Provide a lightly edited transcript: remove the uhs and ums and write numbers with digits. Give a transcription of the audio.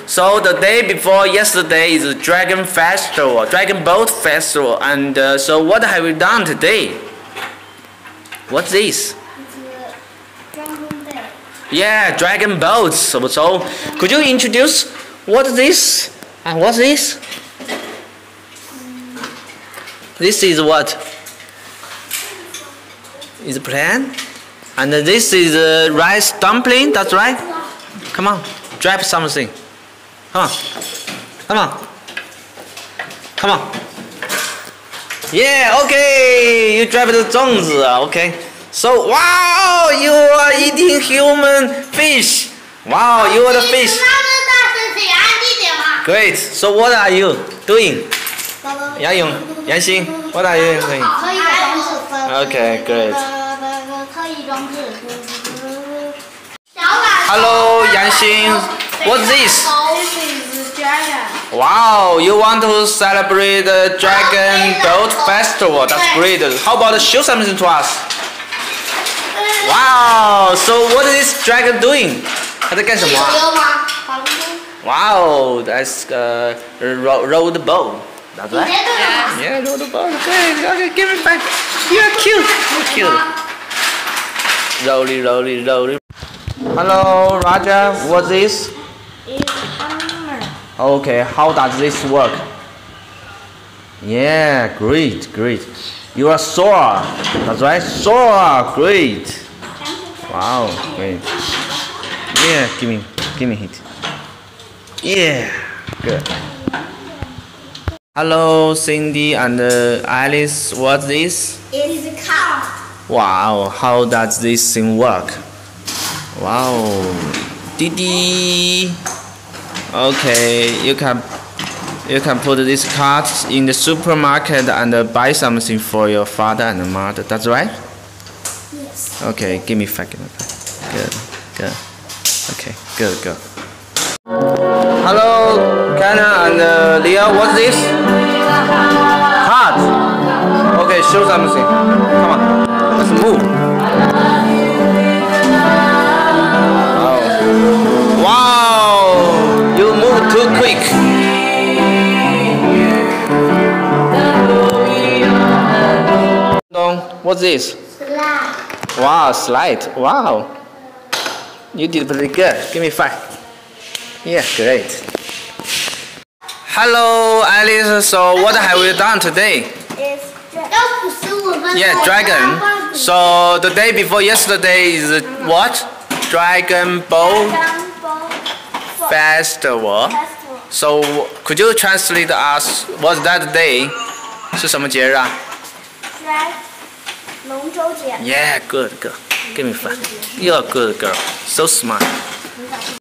So the day before yesterday is Dragon Festival, Dragon Boat Festival, and so what have we done today? What's this? Dragon Boat. Yeah, Dragon Boats. So could you introduce what is this and what's this? This is what? Is a plan, and this is a rice dumpling. That's right. Come on. Drop something. Come on. Come on. Come on. Yeah, okay. You drop the 粽子. Okay. So, wow, you are eating human fish. Wow, you are the fish. Great. So, what are you doing? Yang Yong, Yan Xing, what are you doing? Okay, great. Hello, Yan Xing. What's this? This is dragon. Wow, you want to celebrate the Dragon Boat Festival. That's great. How about show something to us? Wow, so what is this dragon doing? 它在干什么啊？ Wow, that's row the boat. That's right. Yeah, row the boat. Okay, give it back. You're cute. You're cute. Rolly. Hello, Raja. What's this? It's hammer. Okay, how does this work? Yeah, great. You are Sora. That's right, Sora. Great. Wow, great. Yeah, give me hit. Yeah, good. Hello, Cindy and Alice. What's this? It's a cow. Wow, how does this thing work? Wow, Didi. Okay, you can put this card in the supermarket and buy something for your father and mother. That's right. Yes. Okay, give me 5. Good. Okay, good. Hello, Kana and Leah. What's this? Card. Okay, show something. Come on, let's move. Wow, you move too quick. What's this? Slide. Wow, slide. Wow. You did pretty good. Give me 5. Yeah, great. Hello, Alice. So what have we done today? It's Yeah, dragon. So the day before yesterday is what? Dragon Boat Festival. So could you translate us what's that day? 是什么节日啊？ 龙舟节。 Yeah, good. Give me 5. You're a good girl. So smart.